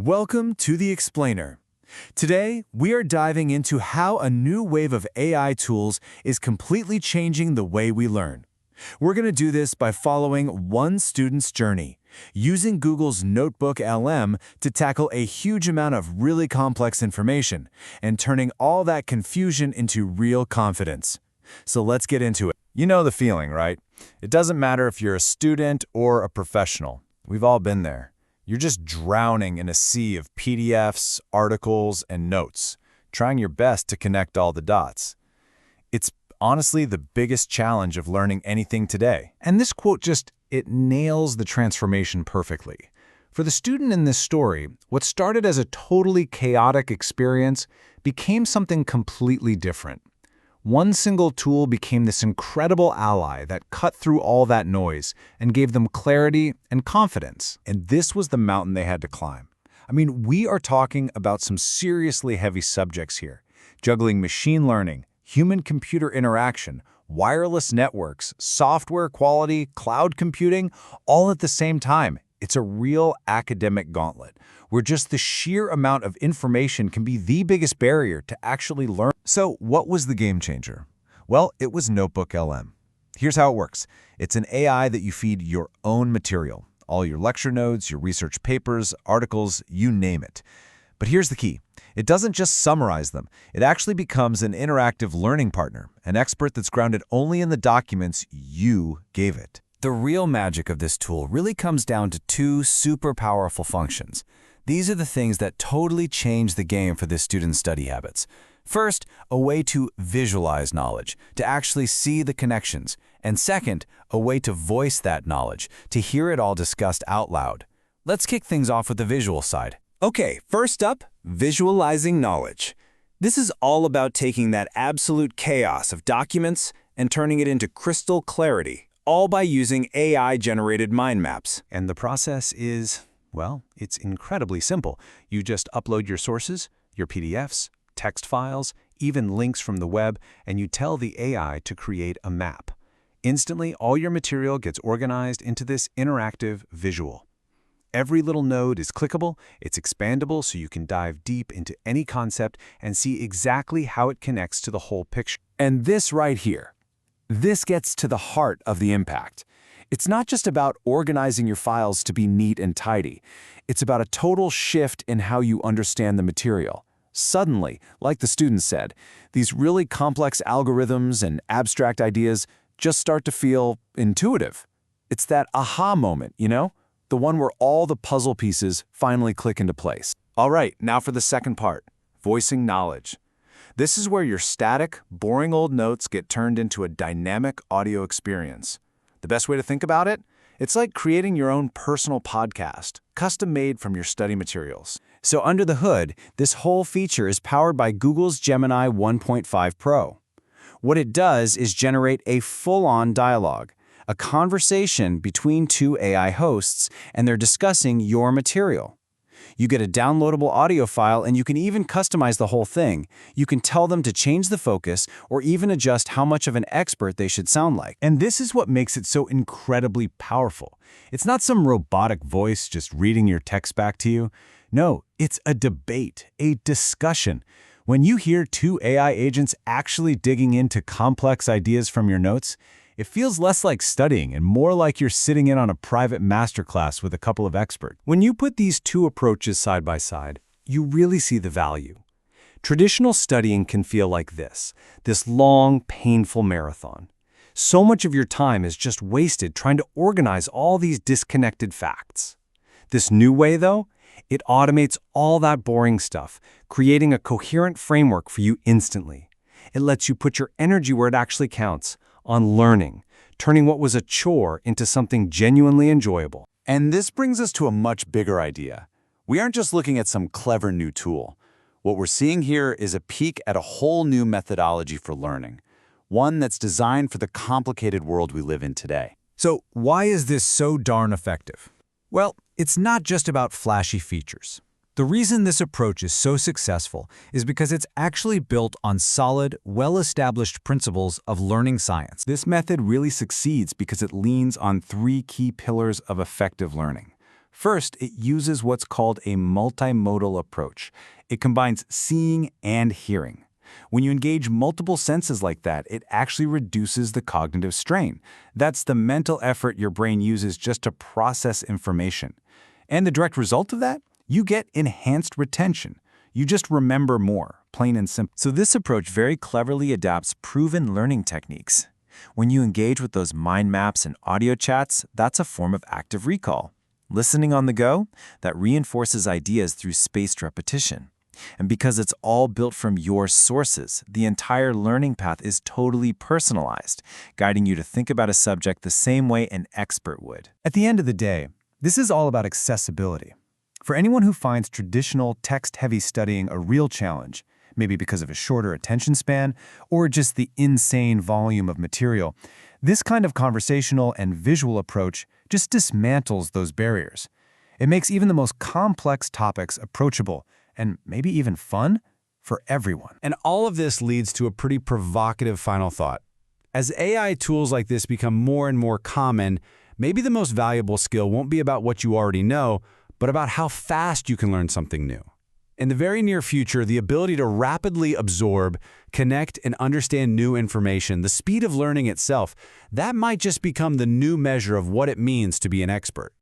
Welcome to The Explainer. Today, we are diving into how a new wave of AI tools is completely changing the way we learn. We're going to do this by following one student's journey, using Google's NotebookLM to tackle a huge amount of really complex information and turning all that confusion into real confidence. So let's get into it. You know the feeling, right? It doesn't matter if you're a student or a professional. We've all been there. You're just drowning in a sea of PDFs, articles, and notes, trying your best to connect all the dots. It's honestly the biggest challenge of learning anything today. And this quote it nails the transformation perfectly. For the student in this story, what started as a totally chaotic experience became something completely different. One single tool became this incredible ally that cut through all that noise and gave them clarity and confidence. And this was the mountain they had to climb. I mean, we are talking about some seriously heavy subjects here, juggling machine learning, human-computer interaction, wireless networks, software quality, cloud computing, all at the same time. It's a real academic gauntlet, where just the sheer amount of information can be the biggest barrier to actually learn. So what was the game changer? Well, it was NotebookLM. Here's how it works. It's an AI that you feed your own material, all your lecture notes, your research papers, articles, you name it. But here's the key. It doesn't just summarize them. It actually becomes an interactive learning partner, an expert that's grounded only in the documents you gave it. The real magic of this tool really comes down to two super powerful functions. These are the things that totally change the game for this student's study habits. First, a way to visualize knowledge, to actually see the connections. And second, a way to voice that knowledge, to hear it all discussed out loud. Let's kick things off with the visual side. Okay, first up, visualizing knowledge. This is all about taking that absolute chaos of documents and turning it into crystal clarity, all by using AI-generated mind maps. And the process is, well, it's incredibly simple. You just upload your sources, your PDFs, text files, even links from the web, and you tell the AI to create a map. Instantly, all your material gets organized into this interactive visual. Every little node is clickable, it's expandable, so you can dive deep into any concept and see exactly how it connects to the whole picture. And this right here, this gets to the heart of the impact. It's not just about organizing your files to be neat and tidy. It's about a total shift in how you understand the material. Suddenly, like the student said, these really complex algorithms and abstract ideas just start to feel intuitive. It's that aha moment, you know? The one where all the puzzle pieces finally click into place. All right, now for the second part, voicing knowledge. This is where your static, boring old notes get turned into a dynamic audio experience. The best way to think about it? It's like creating your own personal podcast, custom-made from your study materials. So under the hood, this whole feature is powered by Google's Gemini 1.5 Pro. What it does is generate a full-on dialogue, a conversation between two AI hosts, and they're discussing your material. You get a downloadable audio file, and you can even customize the whole thing. You can tell them to change the focus or even adjust how much of an expert they should sound like. And this is what makes it so incredibly powerful. It's not some robotic voice just reading your text back to you. No, it's a debate, a discussion. When you hear two AI agents actually digging into complex ideas from your notes, it feels less like studying and more like you're sitting in on a private masterclass with a couple of experts. When you put these two approaches side by side, you really see the value. Traditional studying can feel like this long, painful marathon. So much of your time is just wasted trying to organize all these disconnected facts. This new way, though, it automates all that boring stuff, creating a coherent framework for you instantly. It lets you put your energy where it actually counts, on learning, turning what was a chore into something genuinely enjoyable. And this brings us to a much bigger idea. We aren't just looking at some clever new tool. What we're seeing here is a peek at a whole new methodology for learning, one that's designed for the complicated world we live in today. So why is this so darn effective? Well, it's not just about flashy features. The reason this approach is so successful is because it's actually built on solid, well-established principles of learning science. This method really succeeds because it leans on three key pillars of effective learning. First, it uses what's called a multimodal approach. It combines seeing and hearing. When you engage multiple senses like that, it actually reduces the cognitive strain. That's the mental effort your brain uses just to process information. And the direct result of that? You get enhanced retention. You just remember more, plain and simple. So this approach very cleverly adapts proven learning techniques. When you engage with those mind maps and audio chats, that's a form of active recall. Listening on the go, that reinforces ideas through spaced repetition. And because it's all built from your sources, the entire learning path is totally personalized, guiding you to think about a subject the same way an expert would. At the end of the day, this is all about accessibility. For anyone who finds traditional text-heavy studying a real challenge, maybe because of a shorter attention span or just the insane volume of material, this kind of conversational and visual approach just dismantles those barriers. It makes even the most complex topics approachable and maybe even fun for everyone. And all of this leads to a pretty provocative final thought. As AI tools like this become more and more common, maybe the most valuable skill won't be about what you already know, but about how fast you can learn something new. In the very near future, the ability to rapidly absorb, connect, and understand new information, the speed of learning itself, that might just become the new measure of what it means to be an expert.